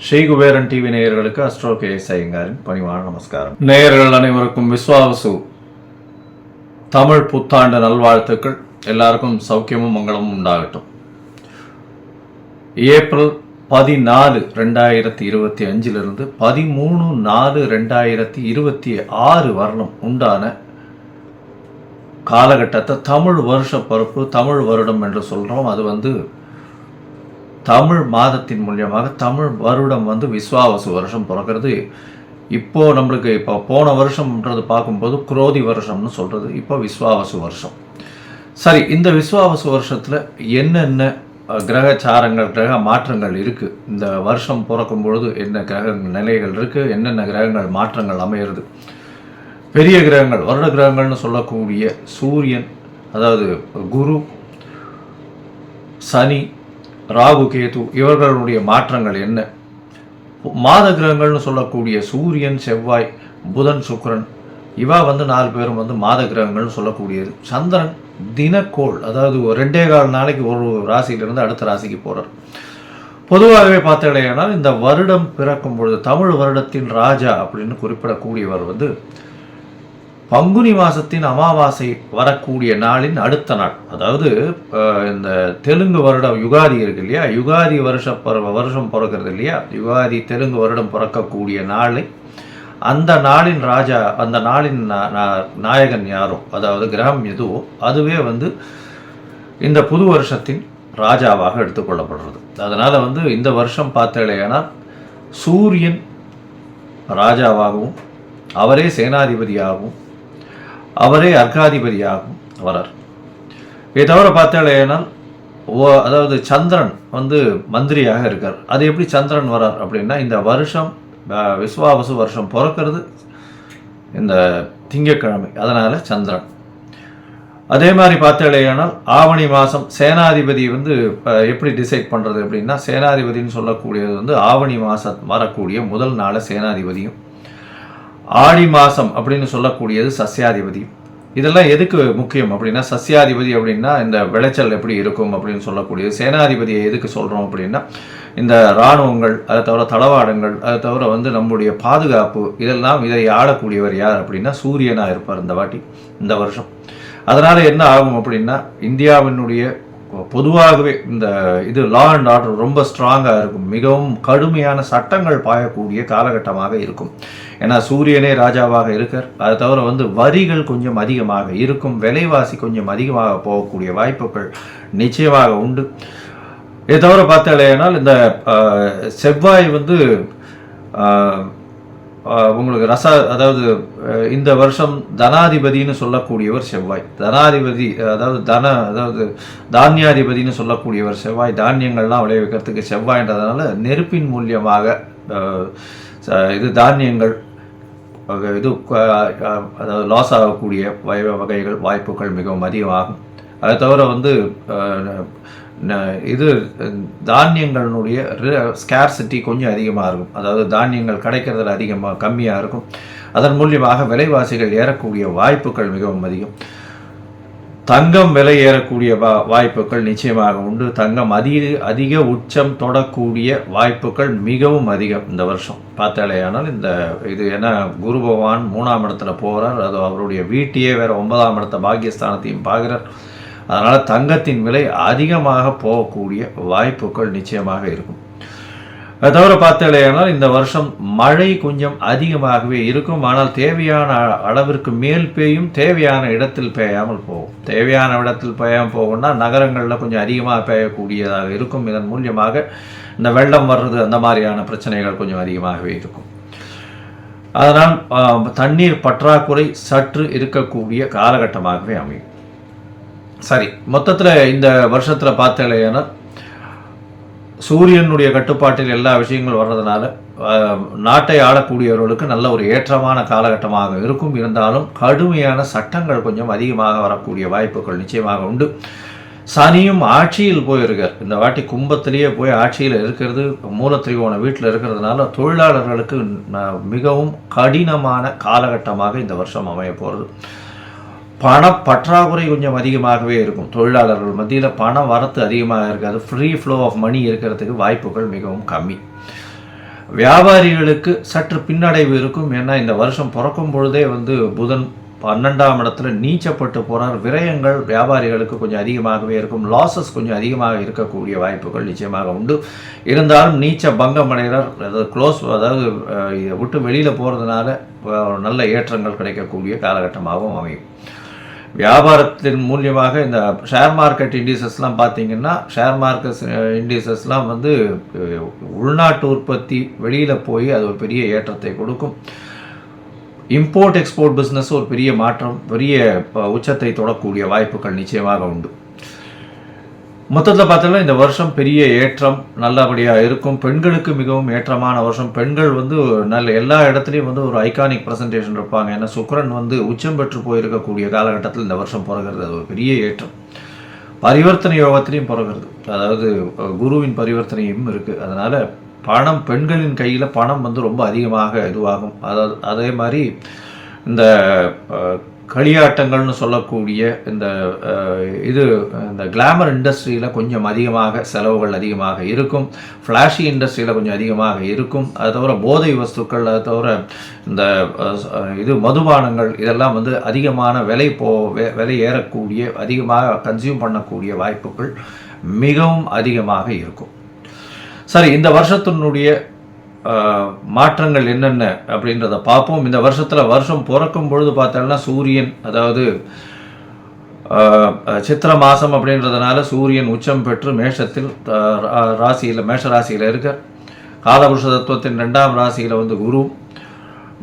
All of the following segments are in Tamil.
ஸ்ரீ குபேரன் டிவி நேயர்களுக்கு அஸ்ட்ரோ கேஎஸ் ஐயங்காரின் பணிவான நமஸ்காரம். நேயர்கள் அனைவருக்கும் விஸ்வாவசு தமிழ் புத்தாண்டு நல்வாழ்த்துக்கள். எல்லாருக்கும் சௌக்கியமும் மங்களமும் உண்டாகட்டும். ஏப்ரல் 14, 2025 13, 4, 2026 வரணும் உண்டான காலகட்டத்தை தமிழ் வருஷ பிறப்பு, தமிழ் வருடம் என்று சொல்கிறோம். அது தமிழ் மாதத்தின் மூலியமாக தமிழ் வருடம் விஸ்வாவசு வருஷம் பிறக்கிறது. இப்போது நம்மளுக்கு போன வருஷம்ன்றது பார்க்கும்போது குரோதி வருஷம்னு சொல்கிறது. இப்போ விஸ்வாவசு வருஷம். சரி, இந்த விஸ்வாவசு வருஷத்தில் என்னென்ன கிரகச்சாரங்கள், கிரக மாற்றங்கள் இருக்குது, இந்த வருஷம் பிறக்கும் பொழுது என்ன கிரக நிலைகள் இருக்குது, என்னென்ன கிரகங்கள் மாற்றங்கள் அமையிறது, பெரிய கிரகங்கள் வருட கிரகங்கள்னு சொல்லக்கூடிய சூரியன், அதாவது குரு, சனி, ராகு, கேது இவர்களுடைய மாற்றங்கள் என்ன, மாத கிரகங்கள்னு சொல்லக்கூடிய சூரியன், செவ்வாய், புதன், சுக்கிரன் இவா 4 பேரும் மாத கிரகங்கள்னு சொல்லக்கூடியது. சந்திரன் தினக்கோள், அதாவது 2.25 நாளைக்கு ஒரு ராசியிலிருந்து அடுத்த ராசிக்கு போகிறார். பொதுவாகவே பார்த்தீங்கன்னா இந்த வருடம் பிறக்கும் பொழுது தமிழ் வருடத்தின் ராஜா அப்படின்னு குறிப்பிடக்கூடியவர் பங்குனி மாதத்தின் அமாவாசை வரக்கூடிய நாளின் அடுத்த நாள், அதாவது இந்த தெலுங்கு வருடம் யுகாதி இருக்கு இல்லையா, யுகாதி வருஷம் பிறக்கிறது இல்லையா, யுகாதி தெலுங்கு வருடம் பிறக்கக்கூடிய நாளை அந்த நாளின் ராஜா, அந்த நாளின் நாயகன் யாரோ, அதாவது கிரகம் எதுவோ அதுவே இந்த புது வருஷத்தின் ராஜாவாக எடுத்துக்கொள்ளப்படுறது. அதனால் இந்த வருஷம் பார்த்தேன்னா சூரியன் ராஜாவாகவும் அவரே சேனாதிபதியாகவும் அவரே அர்க்காதிபதியாகவும் வரார். இதை தவிர பார்த்தாலேனால் அதாவது சந்திரன் மந்திரியாக இருக்கார். அது எப்படி சந்திரன் வரார் அப்படின்னா, இந்த வருஷம் விஸ்வாவசு வருஷம் பிறக்கிறது இந்த திங்கட்கிழமை, அதனால் சந்திரன். அதே மாதிரி பார்த்தாலேனால் ஆவணி மாதம் சேனாதிபதி எப்படி டிசைட் பண்ணுறது அப்படின்னா, சேனாதிபதினு சொல்லக்கூடியது ஆவணி மாதம் வரக்கூடிய முதல் நாளை சேனாதிபதியும், ஆடி மாதம் அப்படின்னு சொல்லக்கூடியது சஸ்யாதிபதி. இதெல்லாம் எதுக்கு முக்கியம் அப்படின்னா, சஸ்யாதிபதி அப்படின்னா இந்த விளைச்சல் எப்படி இருக்கும் அப்படின்னு சொல்லக்கூடியது. சேனாதிபதியை எதுக்கு சொல்கிறோம் அப்படின்னா, இந்த இராணுவங்கள், அதை தவிர தளவாடங்கள், அதை தவிர நம்முடைய பாதுகாப்பு, இதெல்லாம் இதை ஆளக்கூடியவர் யார் அப்படின்னா சூரியனாக இருப்பார் இந்த வருஷம். அதனால் என்ன ஆகும் அப்படின்னா, இந்தியாவினுடைய பொதுவாகவே இது லா அண்ட் ஆர்டர் ரொம்ப ஸ்ட்ராங்காக இருக்கும். மிகவும் கடுமையான சட்டங்கள் பாயக்கூடிய காலகட்டமாக இருக்கும். ஏன்னா சூரியனே ராஜாவாக இருக்கார். அதை தவிர வரிகள் கொஞ்சம் அதிகமாக இருக்கும், விலைவாசி கொஞ்சம் அதிகமாக போகக்கூடிய வாய்ப்புகள் நிச்சயமாக உண்டு. இதை தவிர பார்த்தாலேனால் இந்த செவ்வாய் உங்களுக்கு அதாவது இந்த வருஷம் தனாதிபதினு சொல்லக்கூடியவர் செவ்வாய். தனாதிபதி அதாவது தானியாதிபதினு சொல்லக்கூடியவர் செவ்வாய். தானியங்கள்லாம் விளைவிக்கிறதுக்கு செவ்வாய்ன்றதுனால நெருப்பின் மூலியமாக இது தானியங்கள் அதாவது லாஸ் ஆகக்கூடிய வகைகள் வாய்ப்புகள் மிகவும் அதிகமாகும். அதை தவிர இது தானியங்களுடைய ஸ்கேர்சிட்டி கொஞ்சம் அதிகமாக இருக்கும். அதாவது தானியங்கள் கிடைக்கிறதுல கம்மியாக இருக்கும். அதன் மூலியமாக விலைவாசிகள் ஏறக்கூடிய வாய்ப்புகள் மிகவும் அதிகம். தங்கம் விலை ஏறக்கூடிய வாய்ப்புகள் நிச்சயமாக உண்டு. தங்கம் அதிக உச்சம் தொடக்கூடிய வாய்ப்புகள் மிகவும் அதிகம் இந்த வருஷம் பார்த்தாலேயானால். இது ஏன்னா குரு பகவான் 3ஆம் இடத்துல போகிறார். அது அவருடைய வீட்டையே வேறு 9ஆம் இடத்த பாக்கியஸ்தானத்தையும் பார்க்குறார். அதனால் தங்கத்தின் விலை அதிகமாக போகக்கூடிய வாய்ப்புகள் நிச்சயமாக இருக்கும். அதை தவிர பார்த்தாலேயானால் இந்த வருஷம் மழை கொஞ்சம் அதிகமாகவே இருக்கும். ஆனால் தேவையான அளவிற்கு மேல் பெய்யும், தேவையான இடத்தில் பெய்யாமல் போகும். தேவையான இடத்தில் பெய்யாமல் போகும்னா நகரங்களில் கொஞ்சம் அதிகமாக பெய்யக்கூடியதாக இருக்கும். இதன் மூலியமாக இந்த வெள்ளம் வர்றது, அந்த மாதிரியான பிரச்சனைகள் கொஞ்சம் அதிகமாகவே இருக்கும். அதனால் தண்ணீர் பற்றாக்குறை சற்று இருக்கக்கூடிய காலகட்டமாகவே அமையும். சரி, மொத்தத்தில் இந்த வருஷத்தில் பார்த்தேன்னா சூரியனுடைய கட்டுப்பாட்டில் எல்லா விஷயங்களும் வர்றதுனால நாட்டை ஆளக்கூடியவர்களுக்கு நல்ல ஒரு ஏற்றமான காலகட்டமாக இருக்கும். இருந்தாலும் கடுமையான சட்டங்கள் கொஞ்சம் அதிகமாக வரக்கூடிய வாய்ப்புகள் நிச்சயமாக உண்டு. சனியும் ஆட்சியில் போயிருக்கார். இந்த வாட்டி கும்பத்திலேயே போய் ஆட்சியில் இருக்கிறது, மூலத்திரிகோண வீட்டில் இருக்கிறதுனால தொழிலாளர்களுக்கு மிகவும் கடினமான காலகட்டமாக இந்த வருஷம் அமைய போகிறது. பற்றாக்குறை கொஞ்சம் அதிகமாகவே இருக்கும். தொழிலாளர்கள் மத்தியில் பண வரத்து அதிகமாக இருக்காது. ஃப்ரீ ஃப்ளோ ஆஃப் மணி இருக்கிறதுக்கு வாய்ப்புகள் மிகவும் கம்மி. வியாபாரிகளுக்கு சற்று பின்னடைவு இருக்கும். ஏன்னா இந்த வருஷம் பிறக்கும் பொழுதே புதன் 12ஆம் இடத்துல நீச்சப்பட்டு போகிறார். விரயங்கள் வியாபாரிகளுக்கு கொஞ்சம் அதிகமாகவே இருக்கும். லாசஸ் கொஞ்சம் அதிகமாக இருக்கக்கூடிய வாய்ப்புகள் நிச்சயமாக உண்டு. இருந்தாலும் நீச்ச பங்கம் அடைகிறார். அதாவது இதை விட்டு வெளியில் போகிறதுனால நல்ல ஏற்றங்கள் கிடைக்கக்கூடிய காலகட்டமாகவும் அமையும். வியாபாரத்தின் மூலியமாக இந்த ஷேர் மார்க்கெட் இண்டிசஸ்லாம் பார்த்தீங்கன்னா, ஷேர் மார்க்கெட் இண்டிசஸ்லாம் உள்நாட்டு உற்பத்தி வெளியில் போய் அது ஒரு பெரிய ஏற்றத்தை கொடுக்கும். இம்போர்ட் எக்ஸ்போர்ட் பிஸ்னஸ் ஒரு பெரிய மாற்றம், பெரிய உச்சத்தை தொடக்கூடிய வாய்ப்புகள் நிச்சயமாக உண்டு. மொத்தத்தில் பார்த்தோம்னா இந்த வருஷம் பெரிய ஏற்றம் நல்லபடியாக இருக்கும். பெண்களுக்கு மிகவும் ஏற்றமான வருஷம். பெண்கள் நல்ல எல்லா இடத்துலையும் ஒரு ஐகானிக் ப்ரெசன்டேஷன் இருப்பாங்க. ஏன்னா சுக்கிரன் உச்சம் பெற்று போயிருக்கக்கூடிய காலகட்டத்தில் இந்த வருஷம் பிறகுறது அது ஒரு பெரிய ஏற்றம். பரிவர்த்தனை யோகத்திலையும் பிறகுறது, அதாவது குருவின் பரிவர்த்தனையும் இருக்குது. அதனால் பணம், பெண்களின் கையில் பணம் ரொம்ப அதிகமாக இதுவாகும். அதாவது அதே மாதிரி இந்த களியாட்டங்கள்னு சொல்லக்கூடிய இந்த கிளாமர் இண்டஸ்ட்ரியில் கொஞ்சம் அதிகமாக செலவுகள் அதிகமாக இருக்கும். ஃப்ளாஷி இண்டஸ்ட்ரியில் கொஞ்சம் அதிகமாக இருக்கும். அது தவிர போதை வஸ்துக்கள், அது தவிர இந்த மதுபானங்கள் இதெல்லாம் அதிகமான விலை ஏறக்கூடிய, அதிகமாக கன்சியூம் பண்ணக்கூடிய வாய்ப்புகள் மிகவும் அதிகமாக இருக்கும். சரி, இந்த வருஷத்தினுடைய மாற்றங்கள் என்னென்ன அப்படின்றத பார்ப்போம். இந்த வருஷம் பிறக்கும் பொழுது பார்த்தோம்னா சூரியன், அதாவது சித்திர மாதம் அப்படின்றதுனால சூரியன் உச்சம் பெற்று மேஷத்தில் மேஷ ராசியில் இருக்கார். காலபுருஷ தத்துவத்தின் 2ஆம் ராசியில் குரு,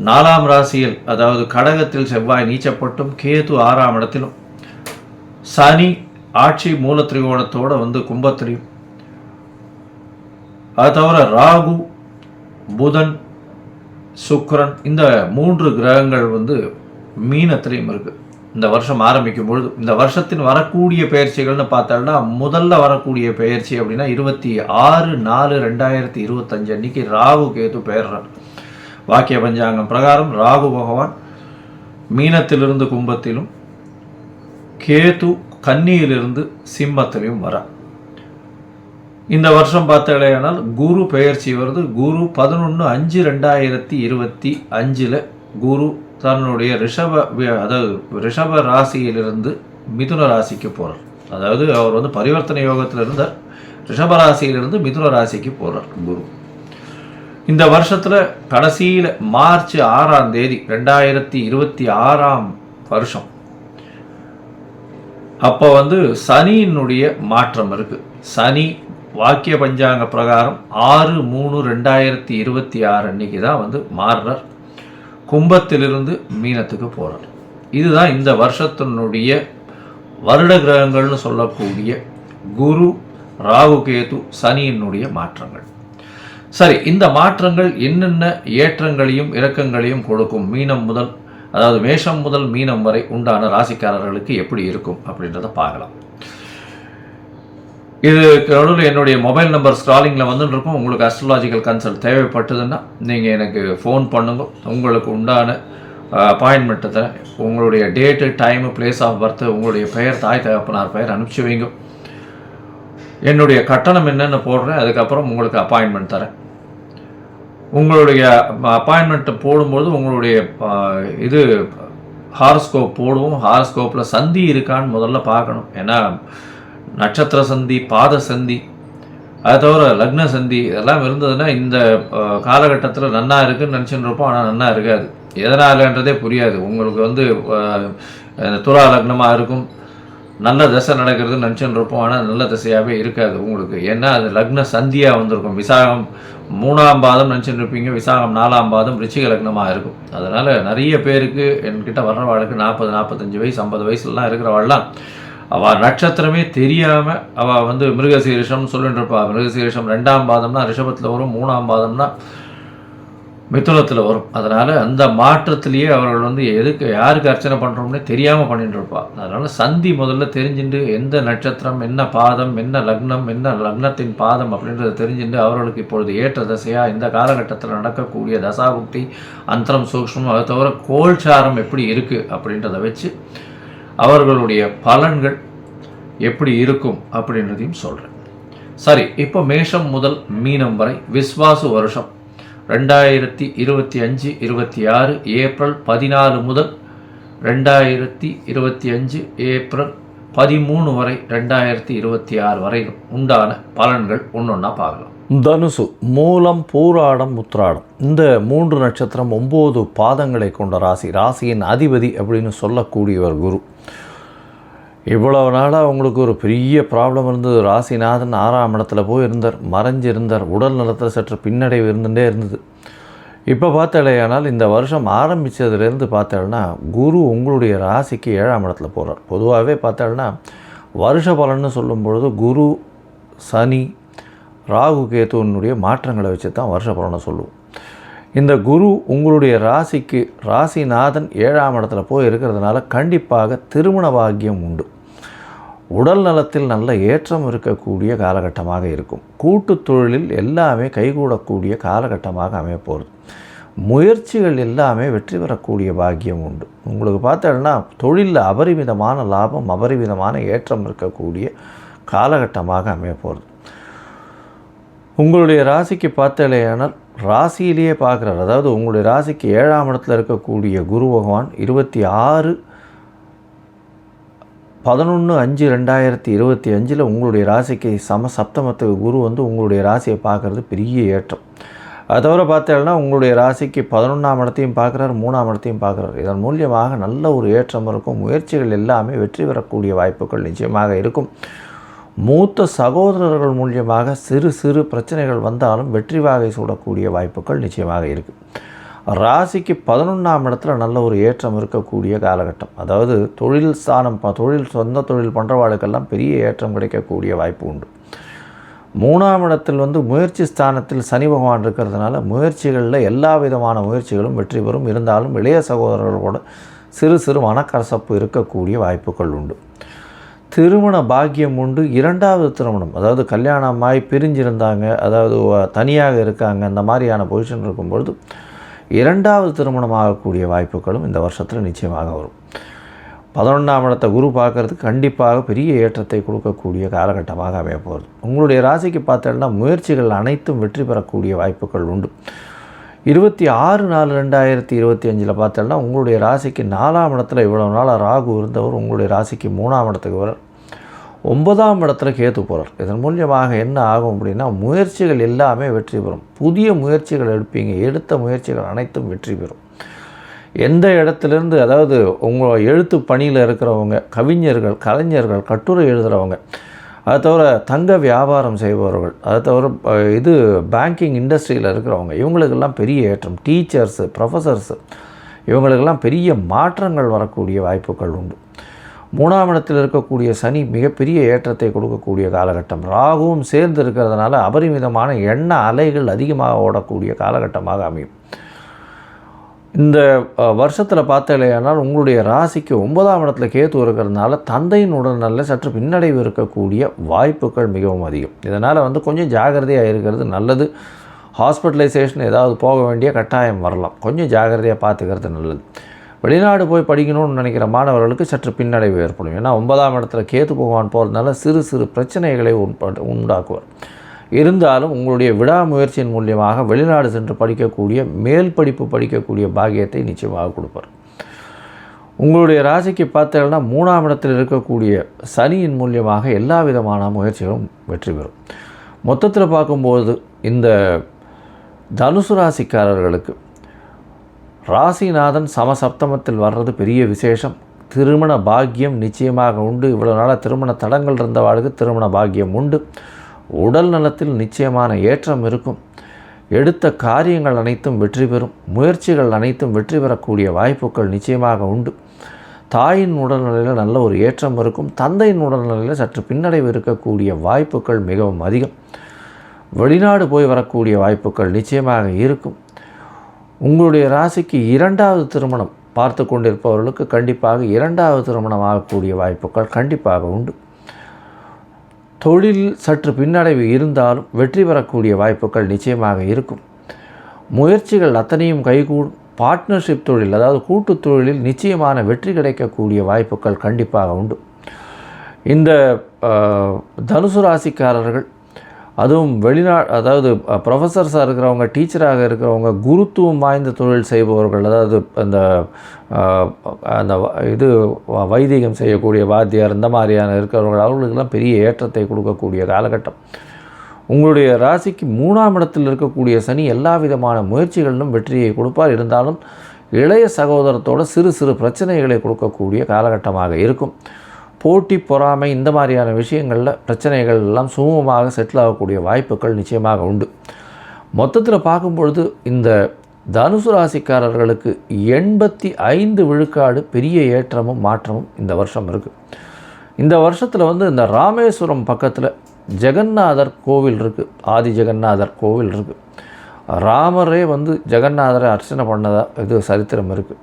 4ஆம் ராசியில் அதாவது கடகத்தில் செவ்வாய் நீச்சப்பட்டும், கேது 6ஆம் இடத்திலும், சனி ஆட்சி மூலத்திரிகோணத்தோடு கும்பத்திலையும், அது தவிர ராகு, புதன், சுக்கிரன் இந்த 3 கிரகங்கள் மீனத்திலையும் இருக்குது. இந்த வருஷம் ஆரம்பிக்கும் பொழுது இந்த வருஷத்தின் வரக்கூடிய பெயர்ச்சிகள்னு பார்த்தோம்னா, முதல்ல வரக்கூடிய பெயர்ச்சி அப்படின்னா 26/4/2025 அன்னைக்கு ராகு கேது பெயர்றார். வாக்கிய பஞ்சாங்கம் பிரகாரம் ராகு பகவான் மீனத்திலிருந்து கும்பத்திலும், கேது கன்னியிலிருந்து சிம்மத்திலையும் வரார். இந்த வருஷம் பார்த்தாலேயானால் குரு பெயர்ச்சி வருது. குரு 11/5/2025 குரு தன்னுடைய ரிஷப ராசியிலிருந்து மிதுன ராசிக்கு போகிறார். அதாவது அவர் பரிவர்த்தனை யோகத்தில் இருந்தார். ரிஷப ராசியிலிருந்து மிதுன ராசிக்கு போகிறார் குரு. இந்த வருஷத்தில் கடைசியில் மார்ச் 6ஆம் தேதி 2026ஆம் வருஷம் அப்போ சனியினுடைய மாற்றம் இருக்குது. சனி வாக்கிய பஞ்சாங்க பிரகாரம் 6/3/2026 அன்னைக்கு தான் மாறுறார். கும்பத்திலிருந்து மீனத்துக்கு போகிறார். இதுதான் இந்த வருஷத்தினுடைய வருட கிரகங்கள்னு சொல்லக்கூடிய குரு, ராகு, கேது, சனியினுடைய மாற்றங்கள். சரி, இந்த மாற்றங்கள் என்னென்ன ஏற்றங்களையும் இறக்கங்களையும் கொடுக்கும்? மேஷம் முதல் மீனம் வரை உண்டான ராசிக்காரர்களுக்கு எப்படி இருக்கும் அப்படின்றத பார்க்கலாம். இது நடுவில் என்னுடைய மொபைல் நம்பர் ஸ்க்ராலிங்கில் வந்துருக்கும். உங்களுக்கு அஸ்ட்ராலாஜிக்கல் கன்சல்ட் தேவைப்பட்டதுன்னா நீங்கள் எனக்கு ஃபோன் பண்ணுங்க. உங்களுக்கு உண்டான அப்பாயின்மெண்ட்டை தரேன். உங்களுடைய date, time, place of birth, உங்களுடைய பெயர், தாய் தகப்பனார் பெயர் அனுப்பிச்சி வைங்க. என்னுடைய கட்டணம் என்னென்னு போடுறேன். அதுக்கப்புறம் உங்களுக்கு அப்பாயின்மெண்ட் தரேன். உங்களுடைய அப்பாயின்மெண்ட்டை போடும்போது உங்களுடைய ஹாரோஸ்கோப் போடுவோம். ஹாரோஸ்கோப்பில் சந்தி இருக்கான்னு முதல்ல பார்க்கணும். ஏன்னா நட்சத்திர சந்தி, பாத சந்தி, அது தவிர லக்ன சந்தி இதெல்லாம் இருந்ததுன்னா இந்த காலகட்டத்தில் நன்னா இருக்குன்னு நினச்சின்னு இருப்போம். ஆனால் நன்னா இருக்காது. எதனாலன்றதே புரியாது. உங்களுக்கு துலா லக்னமாக இருக்கும், நல்ல தசை நடக்கிறதுன்னு நினச்சின்னு இருப்போம். ஆனால் நல்ல தசையாகவே இருக்காது உங்களுக்கு. ஏன்னா அது லக்ன சந்தியாக வந்திருக்கும். விசாகம் 3ஆம் பாதம் நினச்சின்னு இருப்பீங்க, விசாகம் 4ஆம் பாதம் ரிச்சிக லக்னமாக இருக்கும். அதனால் நிறைய பேருக்கு என்கிட்ட வர்றவாளுக்கு 40, 45 வயசு, 50 வயசுலாம் இருக்கிறவாள்லாம் அவள் நட்சத்திரமே தெரியாமல் அவள் மிருகசீரிஷம்னு சொல்லிட்டு இருப்பாள். மிருகசீரிஷம் 2ஆம் பாதம்னா ரிஷபத்தில் வரும், 3ஆம் பாதம்னா மிதுனத்தில் வரும். அதனால் அந்த மாற்றத்திலேயே அவர்கள் எதுக்கு யாருக்கு அர்ச்சனை பண்ணுறோம்னே தெரியாமல் பண்ணிட்டு இருப்பாள். அதனால் சந்தி முதல்ல தெரிஞ்சுட்டு எந்த நட்சத்திரம், என்ன பாதம், என்ன லக்னம், என்ன லக்னத்தின் பாதம் அப்படின்றத தெரிஞ்சுட்டு அவர்களுக்கு இப்பொழுது ஏற்ற தசையாக இந்த காலகட்டத்தில் நடக்கக்கூடிய தசாபுக்தி, அந்தரம், சூக்ஷ்மம், அதை தவிர கோல்சாரம் எப்படி இருக்குது அப்படின்றத வச்சு அவர்களுடைய பலன்கள் எப்படி இருக்கும் அப்படின்றதையும் சொல்கிறேன். சரி, இப்போ மேஷம் முதல் மீனம் வரை விஸ்வாசு வருஷம் 2025-26 ஏப்ரல் 14 முதல் 2025 ஏப்ரல் 13 வரை 2026 வரை உண்டான பலன்கள் ஒன்றொன்னா பார்க்கலாம். தனுசு, மூலம், பூராடம், உத்திராடம் இந்த 3 நட்சத்திரம் 9 பாதங்களை கொண்ட ராசி. ராசியின் அதிபதி அப்படின்னு சொல்லக்கூடியவர் குரு. இவ்வளவு நாளாக உங்களுக்கு ஒரு பெரிய ப்ராப்ளம் இருந்தது. ராசிநாதன் 6ஆம் இடத்துல போய் இருந்தார், மறைஞ்சிருந்தார். உடல் நலத்தில் சற்று பின்னடைவு இருந்துகிட்டே இருந்தது. இப்போ பார்த்தாலேயானால் இந்த வருஷம் ஆரம்பித்ததுலேருந்து பார்த்தாலும்னா குரு உங்களுடைய ராசிக்கு 7ஆம் இடத்துல போகிறார். பொதுவாகவே பார்த்தாலும்னா வருஷ பலன்னு சொல்லும் பொழுது குரு, சனி, ராகு, கேத்துவனுடைய மாற்றங்களை வச்சு தான் வருஷ பலனை சொல்லுவோம். இந்த குரு உங்களுடைய ராசிக்கு ராசிநாதன் 7ஆம் இடத்துல போய் இருக்கிறதுனால கண்டிப்பாக திருமண பாக்கியம் உண்டு. உடல் நலத்தில் நல்ல ஏற்றம் இருக்கக்கூடிய காலகட்டமாக இருக்கும். கூட்டு தொழிலில் எல்லாமே கைகூடக்கூடிய காலகட்டமாக அமைய போகிறது. முயற்சிகள் எல்லாமே வெற்றி பெறக்கூடிய பாக்கியம் உண்டு. உங்களுக்கு பார்த்தோன்னா தொழிலில் அபரிமிதமான லாபம், அபரிமிதமான ஏற்றம் இருக்கக்கூடிய காலகட்டமாக அமைய போகிறது. உங்களுடைய ராசிக்கு பார்த்தாலேயானால் ராசியிலேயே பார்க்குறார். அதாவது உங்களுடைய ராசிக்கு 7ஆம் இடத்துல இருக்கக்கூடிய குரு பகவான் 26/11/2025 உங்களுடைய ராசிக்கு சப்தமத்துக்கு குரு உங்களுடைய ராசியை பார்க்குறது பெரிய ஏற்றம். அது தவிர பார்த்தேன்னா உங்களுடைய ராசிக்கு 11ஆம் இடத்தையும் பார்க்குறார், 3ஆம் இடத்தையும் பார்க்குறார். இதன் மூலியமாக நல்ல ஒரு ஏற்றம் இருக்கும். முயற்சிகள் எல்லாமே வெற்றி பெறக்கூடிய வாய்ப்புகள் நிச்சயமாக இருக்கும். மூத்த சகோதரர்கள் மூலியமாக சிறு சிறு பிரச்சனைகள் வந்தாலும் வெற்றி வாகை சூடக்கூடிய வாய்ப்புகள் நிச்சயமாக இருக்குது. ராசிக்கு 11ஆம் இடத்துல நல்ல ஒரு ஏற்றம் இருக்கக்கூடிய காலகட்டம். அதாவது தொழில் ஸ்தானம், சொந்த தொழில் பண்ணுறவாளுக்கெல்லாம் பெரிய ஏற்றம் கிடைக்கக்கூடிய வாய்ப்பு உண்டு. 3ஆம் இடத்தில் முயற்சி ஸ்தானத்தில் சனி பகவான் இருக்கிறதுனால முயற்சிகளில் எல்லா விதமான முயற்சிகளும் வெற்றி பெறும். இருந்தாலும் இளைய சகோதரர்களோட சிறு சிறு மனக்கரசப்பு இருக்கக்கூடிய வாய்ப்புகள் உண்டு. திருமண பாக்கியம் உண்டு. 2வது திருமணம், அதாவது கல்யாணமாய் பிரிஞ்சிருந்தாங்க, அதாவது தனியாக இருக்காங்க, இந்த மாதிரியான பொசிஷன் இருக்கும்பொழுது 2வது திருமணம் ஆகக்கூடிய வாய்ப்புகளும் இந்த வருஷத்தில் நிச்சயமாக வரும். 11ஆம் இடத்தை குரு பார்க்குறதுக்கு கண்டிப்பாக பெரிய ஏற்றத்தை கொடுக்கக்கூடிய காலகட்டமாக அமைய போகிறது. உங்களுடைய ராசிக்கு பார்த்தோன்னா முயற்சிகள் அனைத்தும் வெற்றி பெறக்கூடிய வாய்ப்புகள் உண்டு. 26/4/2025 பார்த்தோன்னா உங்களுடைய ராசிக்கு 4ஆம் இடத்துல இவ்வளவு நாளாக ராகு இருந்தவர் உங்களுடைய ராசிக்கு 3ஆம் இடத்துக்கு வர 9ஆம் இடத்துல கேத்து போகிறார். இதன் மூலியமாக என்ன ஆகும் அப்படின்னா முயற்சிகள் எல்லாமே வெற்றி பெறும். புதிய முயற்சிகள் எடுப்பீங்க. எடுத்த முயற்சிகள் அனைத்தும் வெற்றி பெறும். எந்த இடத்துலேருந்து, அதாவது உங்கள் எழுத்து பணியில் இருக்கிறவங்க, கவிஞர்கள், கலைஞர்கள், கட்டுரை எழுதுகிறவங்க, அதை தவிர தங்க வியாபாரம் செய்பவர்கள், அதை தவிர பேங்கிங் இண்டஸ்ட்ரியில் இருக்கிறவங்க, இவங்களுக்கெல்லாம் பெரிய ஏற்றம். டீச்சர்ஸு, ப்ரொஃபஸர்ஸு, இவங்களுக்கெல்லாம் பெரிய மாற்றங்கள் வரக்கூடிய வாய்ப்புகள் உண்டு. 3ஆம் இடத்தில் இருக்கக்கூடிய சனி மிகப்பெரிய ஏற்றத்தை கொடுக்கக்கூடிய காலகட்டம். ராகுவும் சேர்ந்து இருக்கிறதுனால அபரிமிதமான எண்ண அலைகள் அதிகமாக ஓடக்கூடிய காலகட்டமாக அமையும். இந்த வருஷத்தில் பார்த்தாலேயானால் உங்களுடைய ராசிக்கு 9ஆம் இடத்துல கேத்து இருக்கிறதுனால தந்தையின் உடல்நல சற்று பின்னடைவு இருக்கக்கூடிய வாய்ப்புகள் மிகவும் அதிகம். இதனால் கொஞ்சம் ஜாகிரதையாக இருக்கிறது நல்லது. ஹாஸ்பிட்டலைசேஷன் ஏதாவது போக வேண்டிய கட்டாயம் வரலாம். கொஞ்சம் ஜாகிரதையாக பார்த்துக்கிறது நல்லது. வெளிநாடு போய் படிக்கணும்னு நினைக்கிற மாணவர்களுக்கு சற்று பின்னடைவு ஏற்படும். ஏன்னா 9ஆம் இடத்துல கேத்து பகவான் போகிறதுனால சிறு சிறு பிரச்சனைகளை உண்டாக்குவார். இருந்தாலும் உங்களுடைய விடாமுயற்சியின் மூலியமாக வெளிநாடு சென்று படிக்கக்கூடிய, மேல் படிப்பு படிக்கக்கூடிய பாக்கியத்தை நிச்சயமாக கொடுப்பார். உங்களுடைய ராசிக்கு பார்த்தீங்கன்னா 3ஆம் இடத்தில் இருக்கக்கூடிய சனியின் மூலியமாக எல்லா விதமான முயற்சிகளும் வெற்றி பெறும். மொத்தத்தில் பார்க்கும்போது இந்த தனுசு ராசிக்காரர்களுக்கு ராசிநாதன் சமசப்தமத்தில் வர்றது பெரிய விசேஷம். திருமண பாக்கியம் நிச்சயமாக உண்டு. இவ்வளோ நாளாக திருமண தடங்கள் இருந்தவாளுக்கு திருமண பாக்கியம் உண்டு. உடல் நலத்தில் நிச்சயமான ஏற்றம் இருக்கும். எடுத்த காரியங்கள் அனைத்தும் வெற்றி பெறும். முயற்சிகள் அனைத்தும் வெற்றி பெறக்கூடிய வாய்ப்புகள் நிச்சயமாக உண்டு. தாயின் உடல்நிலையில் நல்ல ஒரு ஏற்றம் இருக்கும். தந்தையின் உடல்நிலையில் சற்று பின்னடைவு இருக்கக்கூடிய வாய்ப்புகள் மிகவும் அதிகம். வெளிநாடு போய் வரக்கூடிய வாய்ப்புகள் நிச்சயமாக இருக்கும். உங்களுடைய ராசிக்கு 2வது திருமணம் பார்த்து கொண்டிருப்பவர்களுக்கு கண்டிப்பாக 2வது திருமணம் ஆகக்கூடிய வாய்ப்புகள் கண்டிப்பாக உண்டு. தொழில் சற்று பின்னடைவு இருந்தாலும் வெற்றி பெறக்கூடிய வாய்ப்புகள் நிச்சயமாக இருக்கும். முயற்சிகள் அத்தனையும் கைகூடும். பார்ட்னர்ஷிப் தொழில், அதாவது கூட்டுத் தொழிலில் நிச்சயமான வெற்றி கிடைக்கக்கூடிய வாய்ப்புகள் கண்டிப்பாக உண்டு. இந்த தனுசு ராசிக்காரர்கள், அதுவும் அதாவது ப்ரொஃபஸர்ஸாக இருக்கிறவங்க, டீச்சராக இருக்கிறவங்க, குருத்துவம் வாய்ந்த தொழில் செய்பவர்கள், அதாவது அந்த இது வைதிகம் செய்யக்கூடிய வாத்தியார், இந்த மாதிரியான இருக்கிறவர்கள், அவர்களுக்கெல்லாம் பெரிய ஏற்றத்தை கொடுக்கக்கூடிய காலகட்டம். உங்களுடைய ராசிக்கு 3ஆம் இடத்தில் இருக்கக்கூடிய சனி எல்லா விதமான முயற்சிகளிலும் வெற்றியை கொடுப்பார். இருந்தாலும் இளைய சகோதரத்தோட சிறு சிறு பிரச்சனைகளை கொடுக்கக்கூடிய காலகட்டமாக இருக்கும். போட்டி, பொறாமை, இந்த மாதிரியான விஷயங்களில் பிரச்சனைகள் எல்லாம் சுமூகமாக செட்டில் ஆகக்கூடிய வாய்ப்புகள் நிச்சயமாக உண்டு. மொத்தத்தில் பார்க்கும்பொழுது இந்த தனுசு ராசிக்காரர்களுக்கு 85 விழுக்காடு பெரிய ஏற்றமும் மாற்றமும் இந்த வருஷம் இருக்குது. இந்த வருஷத்தில் இந்த ராமேஸ்வரம் பக்கத்தில் ஜெகநாதர் கோவில் இருக்குது, ஆதி ஜெகநாதர் கோவில் இருக்குது. ராமரே ஜெகநாதரை அர்ச்சனை பண்ணதாக இது சரித்திரம் இருக்குது.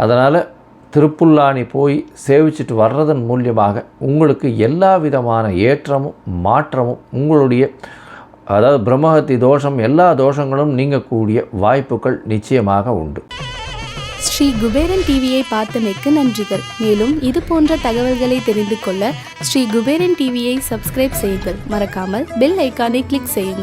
அதனால் திருப்புல்லானி போய் சேவிச்சிட்டு வர்றதன் மூலியமாக உங்களுக்கு எல்லா விதமான ஏற்றமும் மாற்றமும், உங்களுடைய அதாவது பிரம்மஹத்தி தோஷம், எல்லா தோஷங்களும் நீங்கக்கூடிய வாய்ப்புகள் நிச்சயமாக உண்டு. ஸ்ரீ குபேரன் டிவியை பார்த்தமைக்கு நன்றிகள். மேலும் இது போன்ற தகவல்களை தெரிந்து கொள்ள ஸ்ரீ குபேரன் டிவியை சப்ஸ்கிரைப் செய்யுங்கள். மறக்காமல் பெல் ஐக்கானை கிளிக் செய்யுங்கள்.